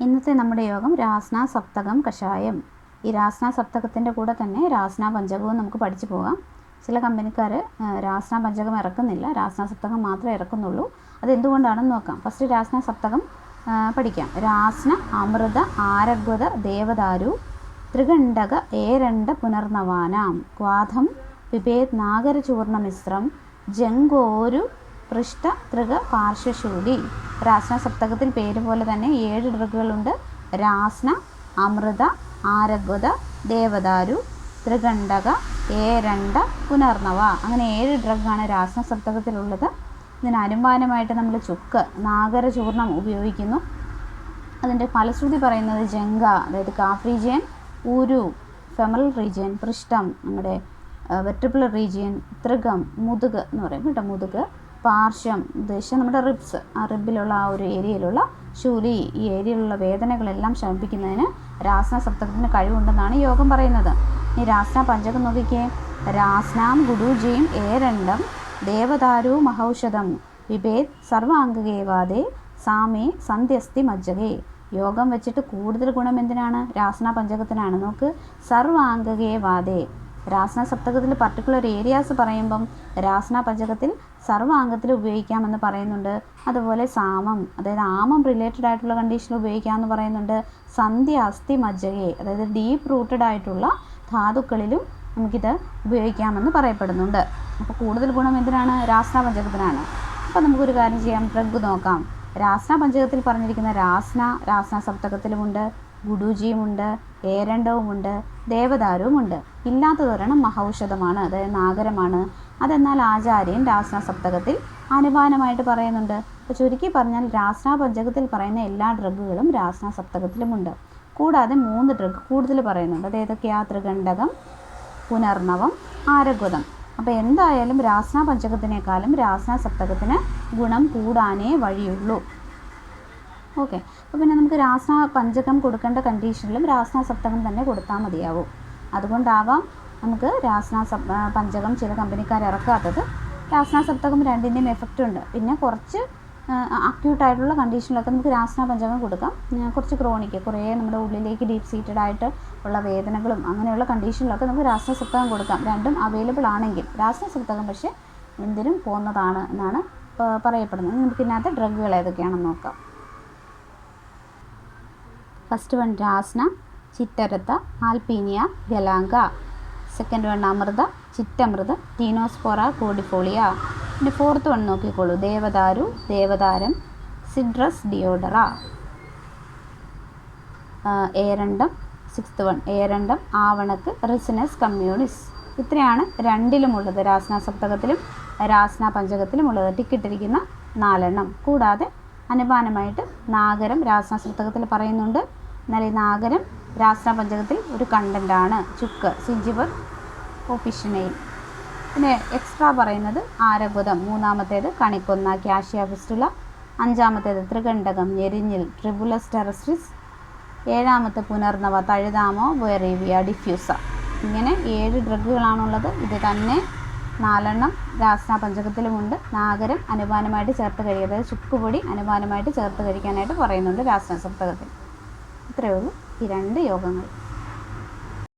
ഇന്നത്തെ നമ്മുടെ യോഗം രാസ്ന സപ്തകം കഷായം. ഈ രാസ്ന സപ്തകത്തിൻ്റെ കൂടെ തന്നെ രാസ്ന പഞ്ചകവും നമുക്ക് പഠിച്ചു പോകാം. ചില കമ്പനിക്കാർ രാസ്ന പഞ്ചകം ഇറക്കുന്നില്ല, രാസ്ന സപ്തകം മാത്രമേ ഇറക്കുന്നുള്ളൂ. അതെന്തുകൊണ്ടാണെന്ന് നോക്കാം. ഫസ്റ്റ് രാസ്ന സപ്തകം പഠിക്കാം. രാസ്ന അമൃത ആരഗ്വത ദേവദാരു ത്രികണ്ഡക ഏരണ്ട പുനർനവാനാം ക്വാധം പിപേത് നാഗരചൂർണമിശ്രം ജങ്കോരു പൃഷ്ഠ തൃക പാർശ്വശൂലി. രാസ്ന സപ്തകത്തിൽ പേര് പോലെ തന്നെ 7 ഡ്രഗുകളുണ്ട്. രാസ്ന, അമൃത, ആരഗ്വത, ദേവദാരു, ത്രികണ്ഡക, ഏരണ്ട, പുനർനവ. അങ്ങനെ 7 ഡ്രഗാണ് രാസ്ന സപ്തകത്തിലുള്ളത്. ഇതിന് അനുപാനമായിട്ട് നമ്മൾ ചുക്ക്, നാഗരചൂർണം ഉപയോഗിക്കുന്നു. അതിൻ്റെ ഫലശ്രുതി പറയുന്നത് ജംഗ, അതായത് കാഫ് റീജിയൻ, ഊരു ഫെമറൽ റീജിയൻ, പൃഷ്ഠം നമ്മുടെ വെർട്ടിബ്രൽ റീജിയൻ, തൃകം മുതുക് എന്ന് പറയും കേട്ടോ, മുതുക്, പാർശ്വം ഉദ്ദേശിച്ച നമ്മുടെ റിബ്സ്, ആ റിബിലുള്ള ആ ഒരു ഏരിയയിലുള്ള ശൂലി, ഈ ഏരിയയിലുള്ള വേദനകളെല്ലാം ശമിപ്പിക്കുന്നതിന് രാസ്ന സപ്തകത്തിന് കഴിവുണ്ടെന്നാണ് യോഗം പറയുന്നത്. ഈ രാസ്ന പഞ്ചകം നോക്കിക്കേ. രാസ്നാം ഗുഡൂജിയും ഏരണ്ടം ദേവദാരു മഹൌഷധം വിഭേദ് സർവാംഗകേവാദേ സാമേ സന്ധ്യസ്തി മജ്ജകേ. യോഗം വെച്ചിട്ട് കൂടുതൽ ഗുണം എന്തിനാണ്? രാസ്ന പഞ്ചകത്തിനാണ്. നോക്ക്, സർവാംഗകേവാദേ. രാസ്ന സപ്തകത്തിൽ പർട്ടിക്കുലർ ഏരിയാസ് പറയുമ്പം രാസ്ന പഞ്ചകത്തിൽ സർവാംഗത്തിൽ ഉപയോഗിക്കാമെന്ന് പറയുന്നുണ്ട്. അതുപോലെ സാമം, അതായത് ആമം റിലേറ്റഡ് ആയിട്ടുള്ള കണ്ടീഷനിൽ ഉപയോഗിക്കാമെന്ന് പറയുന്നുണ്ട്. സന്ധ്യ അസ്ഥി മജ്ജകെ, അതായത് ഡീപ്പ് റൂട്ടഡ് ആയിട്ടുള്ള ധാതുക്കളിലും നമുക്കിത് ഉപയോഗിക്കാമെന്ന് പറയപ്പെടുന്നുണ്ട്. അപ്പോൾ കൂടുതൽ ഗുണം എന്തിനാണ്? രാസ്ന പഞ്ചകത്തിനാണ്. അപ്പോൾ നമുക്കൊരു കാര്യം ചെയ്യാം, ഡ്രഗ് നോക്കാം. രാസ്ന പഞ്ചകത്തിൽ പറഞ്ഞിരിക്കുന്ന രാസ്ന സപ്തകത്തിലുമുണ്ട്, ഗുഡൂജിയുമുണ്ട്, ഏരണ്ടവുമുണ്ട്, ദേവദാരുവുമുണ്ട്. ഇല്ലാത്തതൊരെണ്ണം മഹൌഷധമാണ്, അതായത് നാഗരമാണ്. അതെന്നാൽ ആചാര്യൻ രാസ്ന സപ്തകത്തിൽ അനുപാനമായിട്ട് പറയുന്നുണ്ട്. അപ്പോൾ ചുരുക്കി പറഞ്ഞാൽ രാസ്ന പഞ്ചകത്തിൽ പറയുന്ന എല്ലാ ഡ്രഗുകളും രാസ്ന സപ്തകത്തിലുമുണ്ട്. കൂടാതെ 3 ഡ്രഗ് കൂടുതൽ പറയുന്നുണ്ട്. അത് ഏതൊക്കെയാ? ത്രികണ്ഡകം, പുനർനവം, ആരഗ്വതം. അപ്പോൾ എന്തായാലും രാസ്ന പഞ്ചകത്തിനേക്കാളും രാസ്ന സപ്തകത്തിന് ഗുണം കൂടാനേ വഴിയുള്ളൂ. ഓക്കെ. അപ്പോൾ പിന്നെ നമുക്ക് രാസ്ന പഞ്ചകം കൊടുക്കേണ്ട കണ്ടീഷനിലും രാസ്ന സപ്തകം തന്നെ കൊടുത്താൽ മതിയാവും. അതുകൊണ്ടാവാം നമുക്ക് രാസ്ന പഞ്ചകം ചില കമ്പനിക്കാർ ഇറക്കാത്തത്. രാസ്ന സപ്തകം രണ്ടിൻ്റെയും എഫക്റ്റ് ഉണ്ട്. പിന്നെ കുറച്ച് അക്യൂട്ടായിട്ടുള്ള കണ്ടീഷനിലൊക്കെ നമുക്ക് രാസ്ന പഞ്ചകം കൊടുക്കാം. കുറച്ച് ക്രോണിക്ക്, കുറേ നമ്മുടെ ഉള്ളിലേക്ക് ഡീപ്പ് സീറ്റഡ് ആയിട്ട് ഉള്ള വേദനകളും അങ്ങനെയുള്ള കണ്ടീഷനിലൊക്കെ നമുക്ക് രാസ്ന സപ്തകം കൊടുക്കാം. രണ്ടും അവൈലബിൾ ആണെങ്കിൽ. രാസ്ന സപ്തകം പക്ഷേ എന്തിനും പോകുന്നതാണ് എന്നാണ് പറയപ്പെടുന്നത്. നമുക്ക് ഇതിനകത്ത് ഡ്രഗുകൾ ഏതൊക്കെയാണെന്ന് നോക്കാം. ഫസ്റ്റ് വൺ രാസ്ന, ചിറ്റരത്ത, ആൽപീനിയ, ഗലാങ്ക. സെക്കൻഡ് വൺ അമൃത, ചിറ്റമൃത, ടീനോസ്പോറ കോഡിഫോളിയ. പിന്നെ ഫോർത്ത് വൺ നോക്കിക്കോളൂ, ദേവദാരു, ദേവദാരം, സിഡ്രസ് ഡിയോഡറ. ഏരണ്ടം, സിക്സ്ത് വൺ ഏരണ്ടം, ആവണക്ക്, റിസിനസ് കമ്മ്യൂണിസ്. ഇത്രയാണ് രണ്ടിലുമുള്ളത്, രാസ്ന സപ്തകത്തിലും രാസ്ന പഞ്ചകത്തിലും ഉള്ളത്. ടിക്കിട്ടിരിക്കുന്ന 4 എണ്ണം. കൂടാതെ അനുപാനമായിട്ട് നാഗരം രാസ്ന സപ്തകത്തിൽ പറയുന്നുണ്ട്. എന്നാൽ ഈ നാഗരം രാസ്ന പഞ്ചകത്തിൽ ഒരു കണ്ടൻ്റാണ്. ചുക്ക്, സിഞ്ചിബർ ഒഫിഷ്യനയിൽ. പിന്നെ എക്സ്ട്രാ പറയുന്നത് ആരഗ്വതം, 3ാമത്തേത് കണിക്കൊന്ന, ക്യാഷ്യ ഫിസ്റ്റുല, 5ാമത്തേത് ത്രികണ്ഡകം, ഞെരിഞ്ഞിൽ, ട്രിബുലസ് ടെറസ്ട്രിസ്, 7ാമത്തെ പുനർനവ, തഴുതാമോ, വെറീവിയ ഡിഫ്യൂസ. ഇങ്ങനെ 7 ഡ്രഗുകളാണുള്ളത്. ഇത് തന്നെ 4 എണ്ണം രാസ്ന പഞ്ചകത്തിലുമുണ്ട്. നാഗരം അനുപാനമായിട്ട് ചേർത്ത് കഴിക്കുക, അതായത് ചുക്കുപൊടി അനുപാനമായിട്ട് ചേർത്ത് കഴിക്കാനായിട്ട് പറയുന്നുണ്ട് രാസ്ന സപ്തകത്തിൽ. ഇത്രയേ ഉള്ളൂ ഈ 2 യോഗങ്ങൾ.